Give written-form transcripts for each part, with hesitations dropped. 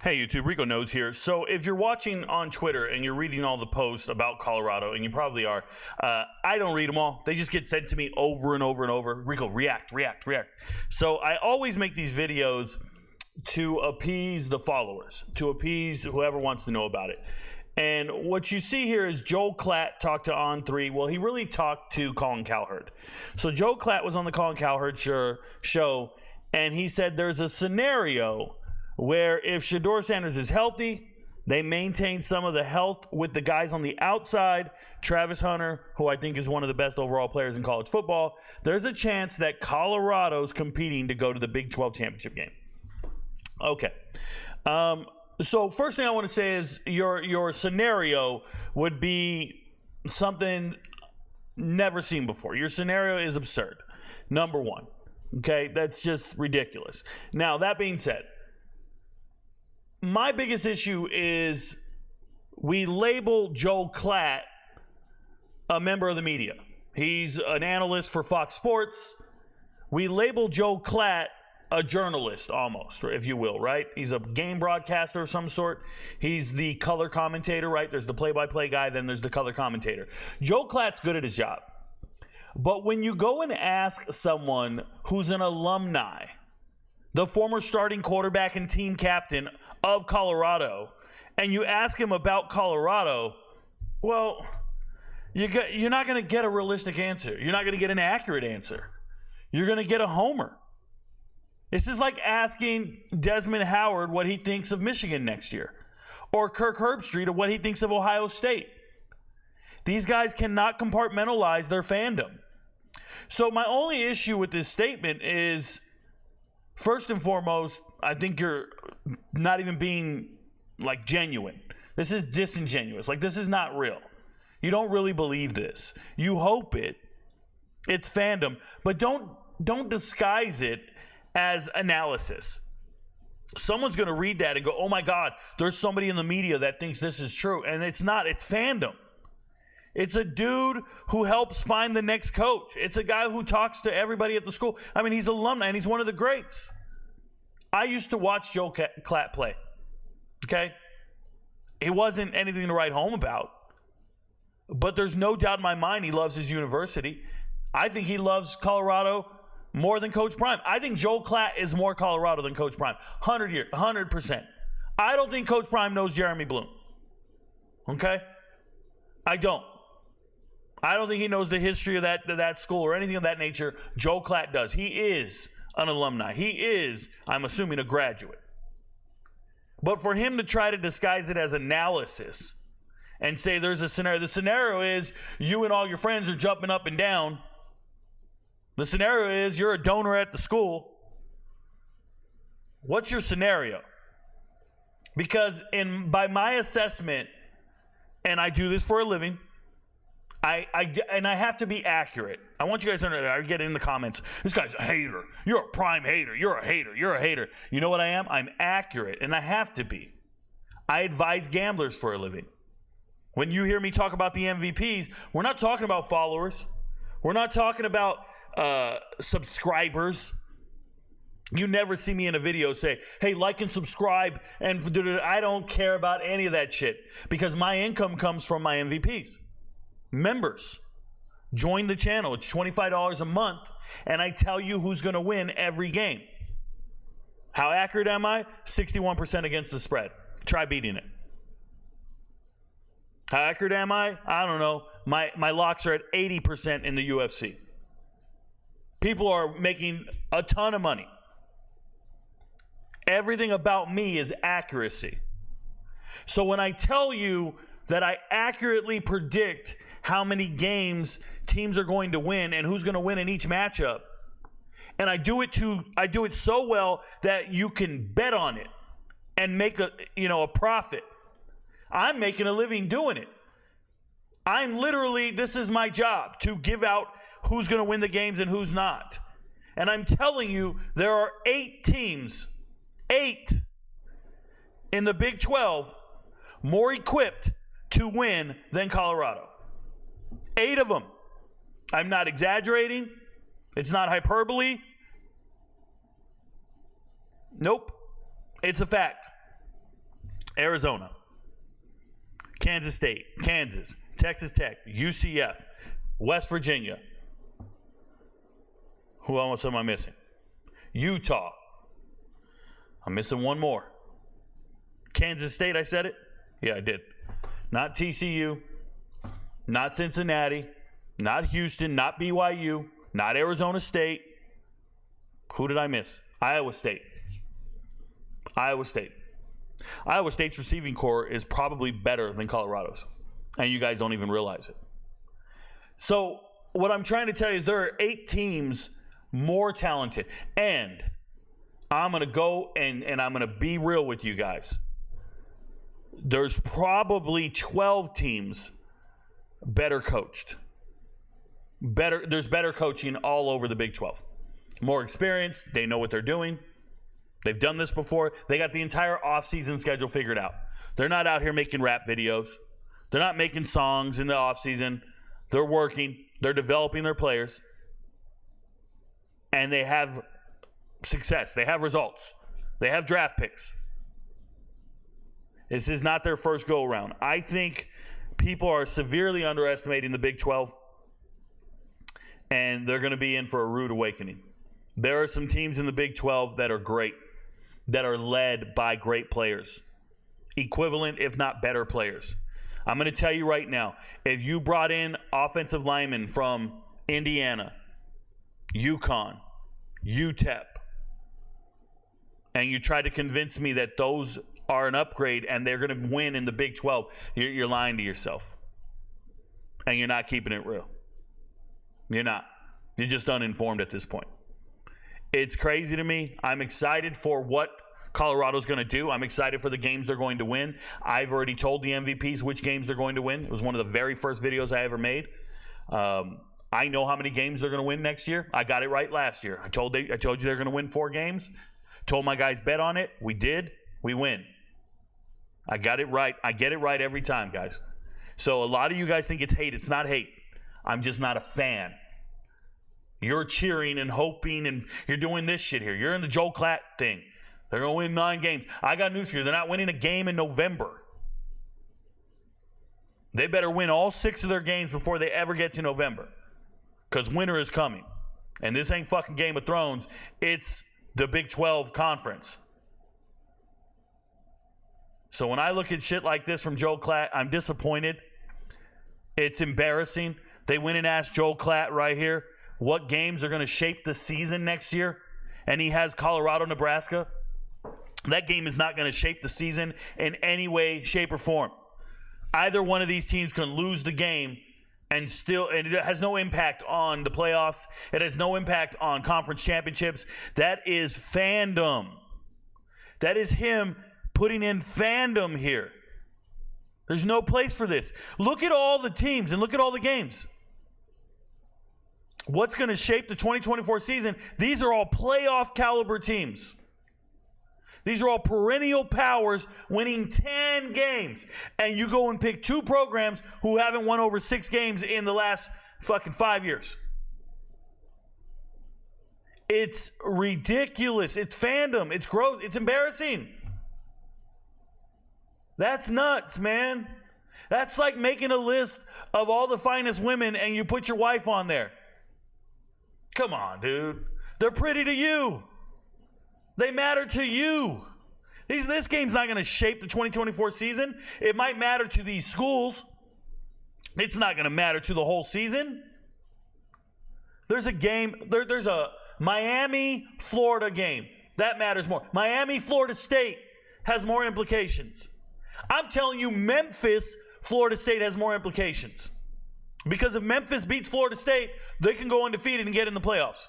Hey YouTube, Rico Knows here. So if you're watching on Twitter and you're reading all the posts about Colorado, and you probably are, I don't read them all. They just get sent to me over and over and over. Rico, react. So I always make these videos to appease the followers, to appease whoever wants to know about it. And what you see here is Joel Klatt talked to On3. Well, he really talked to Colin Cowherd. So Joel Klatt was on the Colin Cowherd show, and he said there's a scenario where if Shedeur Sanders is healthy, they maintain some of the health with the guys on the outside, Travis Hunter, who I think is one of the best overall players in college football. There's a chance that Colorado's competing to go to the Big 12 championship game. Okay. So first thing I want to say is your scenario would be something never seen before. Your scenario is absurd. Number one. Okay? That's just ridiculous. Now, that being said, my biggest issue is we label Joel Klatt a member of the media. He's an analyst for Fox Sports. We label Joel Klatt a journalist almost, if you will, right? He's a game broadcaster of some sort. He's the color commentator, right? There's the play-by-play guy, then there's the color commentator. Joel Klatt's good at his job. But when you go and ask someone who's an alumni, the former starting quarterback and team captain of Colorado, and you ask him about Colorado, well, you're not going to get a realistic answer. You're not going to get an accurate answer. You're going to get a homer. This is like asking Desmond Howard what he thinks of Michigan next year, or Kirk Herbstreit of what he thinks of Ohio State. These guys cannot compartmentalize their fandom. So my only issue with this statement is, first and foremost, I think you're not even being, like, genuine. This is disingenuous. Like, this is not real. You don't really believe this. You hope it. It's fandom. But don't disguise it as analysis. Someone's going to read that and go, oh, my God, there's somebody in the media that thinks this is true. And it's not. It's fandom. It's a dude who helps find the next coach. It's a guy who talks to everybody at the school. I mean, he's alumni, and he's one of the greats. I used to watch Joel Klatt play, okay? It wasn't anything to write home about, but there's no doubt in my mind he loves his university. I think he loves Colorado more than Coach Prime. I think Joel Klatt is more Colorado than Coach Prime, 100%. I don't think Coach Prime knows Jeremy Bloom, okay? I don't think he knows the history of that school or anything of that nature. Joel Klatt does. He is an alumni. He is, I'm assuming, a graduate. But for him to try to disguise it as analysis and say there's a scenario, the scenario is you and all your friends are jumping up and down. The scenario is you're a donor at the school. What's your scenario? Because by my assessment, and I do this for a living, I have to be accurate. I want you guys to get in the comments. This guy's a hater. You're a Prime hater. You're a hater. You're a hater. You know what I am? I'm accurate, and I have to be. I advise gamblers for a living. When you hear me talk about the MVPs, we're not talking about followers. We're not talking about subscribers. You never see me in a video say, hey, like and subscribe, and I don't care about any of that shit because my income comes from my MVPs. Members, join the channel. It's $25 a month, and I tell you who's going to win every game. How accurate am I? 61% against the spread. Try beating it. How accurate am I? I don't know. My locks are at 80% in the UFC. People are making a ton of money. Everything about me is accuracy. So when I tell you that I accurately predict how many games teams are going to win and who's going to win in each matchup, and I do it so well that you can bet on it and make a profit. I'm making a living doing it. This is my job, to give out who's going to win the games and who's not. And I'm telling you, there are 8 teams, 8 in the Big 12 more equipped to win than Colorado. 8 of them. I'm not exaggerating. It's not hyperbole. Nope. It's a fact. Arizona, Kansas State, Kansas, Texas Tech, UCF, West Virginia. Who else am I missing? Utah. I'm missing one more. Kansas State, I said it? Yeah, I did. Not TCU, not Cincinnati, not Houston, not BYU, not Arizona State. Who did I miss? Iowa State. Iowa State. Iowa State's receiving core is probably better than Colorado's, and you guys don't even realize it. So what I'm trying to tell you is there are 8 teams more talented, and I'm going to go and I'm going to be real with you guys. There's probably 12 teams better coached. There's better coaching all over the Big 12. More experienced. They know what they're doing. They've done this before. They got the entire offseason schedule figured out. They're not out here making rap videos. They're not making songs in the offseason. They're working. They're developing their players. And they have success. They have results. They have draft picks. This is not their first go-around. I think people are severely underestimating the Big 12, and they're going to be in for a rude awakening. There are some teams in the Big 12 that are great, that are led by great players, equivalent, if not better players. I'm going to tell you right now, if you brought in offensive linemen from Indiana, UConn, UTEP, and you try to convince me that those are an upgrade and they're going to win in the Big 12, you're lying to yourself. And you're not keeping it real. You're not. You're just uninformed at this point. It's crazy to me. I'm excited for what Colorado's going to do. I'm excited for the games they're going to win. I've already told the MVPs which games they're going to win. It was one of the very first videos I ever made. I know how many games they're going to win next year. I got it right last year. I told you they're going to win 4 games. Told my guys bet on it. We did. We win. I got it right. I get it right every time, guys. So a lot of you guys think it's hate. It's not hate. I'm just not a fan. You're cheering and hoping, and you're doing this shit here. You're in the Joel Klatt thing. They're going to win 9 games. I got news for you. They're not winning a game in November. They better win all 6 of their games before they ever get to November, because winter is coming. And this ain't fucking Game of Thrones. It's the Big 12 conference. So when I look at shit like this from Joel Klatt, I'm disappointed. It's embarrassing. They went and asked Joel Klatt right here what games are going to shape the season next year, and he has Colorado, Nebraska. That game is not going to shape the season in any way, shape, or form. Either one of these teams can lose the game and it has no impact on the playoffs. It has no impact on conference championships. That is fandom. That is him putting in fandom here. There's no place for this. Look at all the teams and look at all the games. What's going to shape the 2024 season? These are all playoff caliber teams. These are all perennial powers winning 10 games. And you go and pick 2 programs who haven't won over 6 games in the last fucking 5 years. It's ridiculous. It's fandom. It's gross. It's embarrassing. That's nuts, man. That's like making a list of all the finest women and you put your wife on there. Come on, dude. They're pretty to you. They matter to you. This game's not going to shape the 2024 season. It might matter to these schools. It's not going to matter to the whole season. There's a game. There's a Miami-Florida game. That matters more. Miami-Florida State has more implications. I'm telling you, Memphis-Florida State has more implications. Because if Memphis beats Florida State, they can go undefeated and get in the playoffs.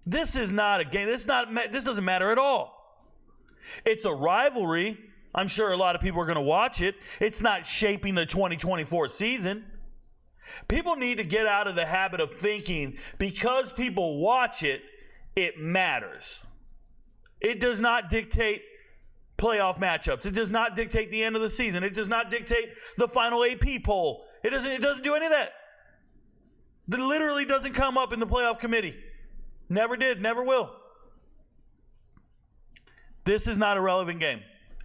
This is not a game. This doesn't matter at all. It's a rivalry. I'm sure a lot of people are going to watch it. It's not shaping the 2024 season. People need to get out of the habit of thinking because people watch it, it matters. It does not dictate playoff matchups. It does not dictate the end of the season. It does not dictate the final AP poll. It doesn't do any of that. It literally doesn't come up in the playoff committee. Never did, never will. This is not a relevant game.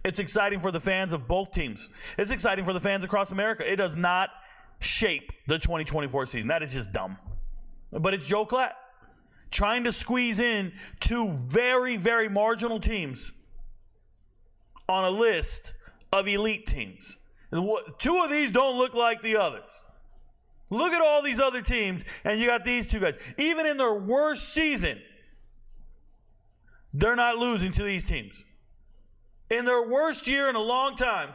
It's exciting for the fans of both teams. It's exciting for the fans across America. It does not shape the 2024 season. That is just dumb. But it's Joel Klatt trying to squeeze in two very, very marginal teams on a list of elite teams. Two of these don't look like the others. Look at all these other teams, and you got these two guys. Even in their worst season, they're not losing to these teams. In their worst year in a long time,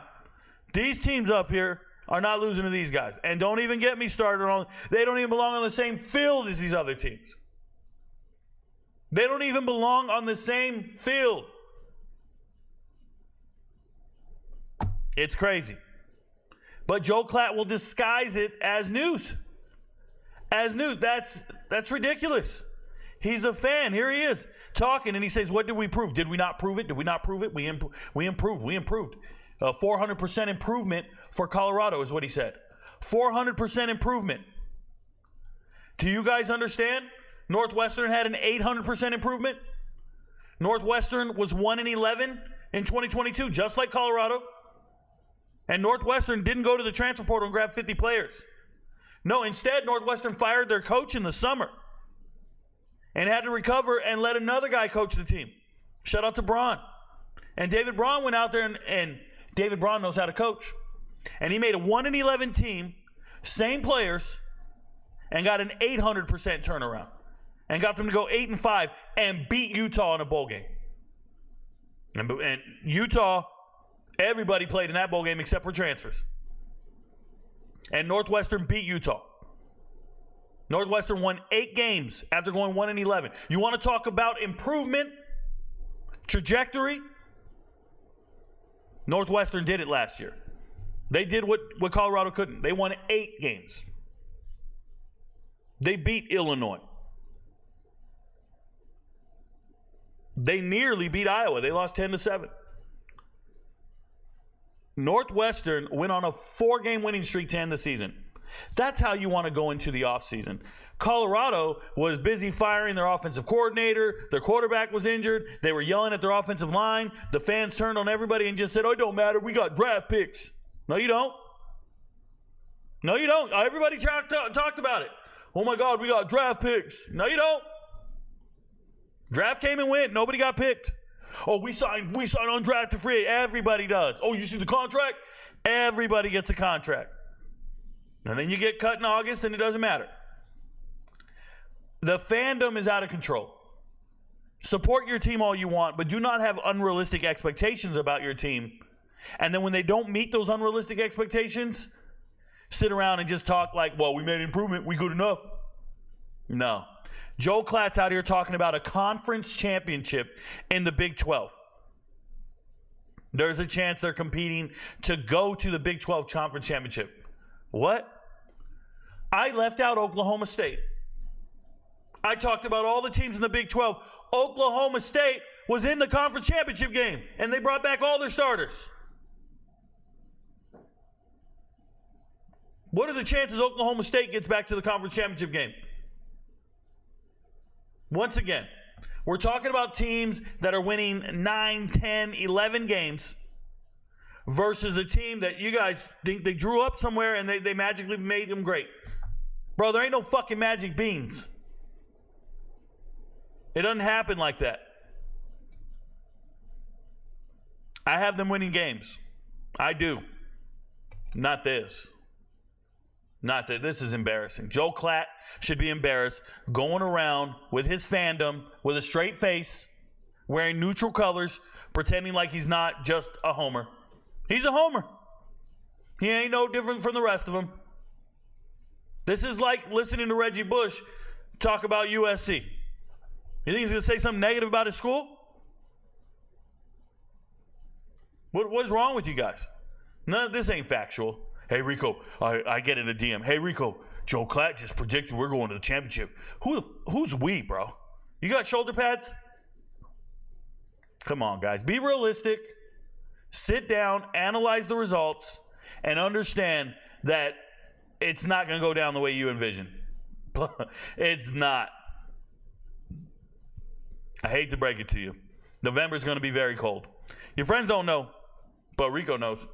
these teams up here are not losing to these guys. And don't even get me started on, they don't even belong on the same field as these other teams. They don't even belong on the same field. It's crazy. But Joel Klatt will disguise it as news. As news. That's ridiculous. He's a fan. Here he is talking, and he says, what did we prove? Did we not prove it? Did we not prove it? We improved. We improved. 400% improvement for Colorado is what he said. 400% improvement. Do you guys understand? Northwestern had an 800% improvement. Northwestern was 1-11 in 2022, just like Colorado. And Northwestern didn't go to the transfer portal and grab 50 players. No, instead, Northwestern fired their coach in the summer and had to recover and let another guy coach the team. Shout out to Braun. And David Braun went out there, and David Braun knows how to coach. And he made a 1-11 team, same players, and got an 800% turnaround. And got them to go 8-5 and beat Utah in a bowl game. And Utah, everybody played in that bowl game except for transfers. And Northwestern beat Utah. Northwestern won 8 games after going 1-11. You want to talk about improvement, trajectory? Northwestern did it last year. They did what Colorado couldn't. They won 8 games. They beat Illinois. They nearly beat Iowa. They lost 10-7. Northwestern went on a 4-game winning streak to end the season. That's how you want to go into the offseason. Colorado was busy firing their offensive coordinator. Their quarterback was injured. They were yelling at their offensive line. The fans turned on everybody and just said, oh, it don't matter. We got draft picks. No, you don't. No, you don't. Everybody talked about it. Oh, my God, we got draft picks. No, you don't. Draft came and went. Nobody got picked. Oh, we signed undrafted free. Everybody does. Oh, you see the contract? Everybody gets a contract. And then you get cut in August and it doesn't matter. The fandom is out of control. Support your team all you want, but do not have unrealistic expectations about your team. And then when they don't meet those unrealistic expectations, sit around and just talk like, well, we made improvement. We good enough. No. Joel Klatt's out here talking about a conference championship in the Big 12. There's a chance they're competing to go to the Big 12 conference championship. What? I left out Oklahoma State. I talked about all the teams in the Big 12. Oklahoma State was in the conference championship game, and they brought back all their starters. What are the chances Oklahoma State gets back to the conference championship game? Once again, we're talking about teams that are winning 9, 10, 11 games versus a team that you guys think they drew up somewhere and they magically made them great. Bro, there ain't no fucking magic beans. It doesn't happen like that. I have them winning games. I do. Not this. Not that this is embarrassing. Joel Klatt should be embarrassed going around with his fandom with a straight face, wearing neutral colors, pretending like he's not just a homer. He's a homer. He ain't no different from the rest of them. This is like listening to Reggie Bush talk about USC. You think he's going to say something negative about his school? What is wrong with you guys? None of this ain't factual. Hey, Rico, I get in a DM. Hey, Rico, Joel Klatt just predicted we're going to the championship. Who's we, bro? You got shoulder pads? Come on, guys. Be realistic. Sit down, analyze the results, and understand that it's not going to go down the way you envision. It's not. I hate to break it to you. November is going to be very cold. Your friends don't know. but Rico knows.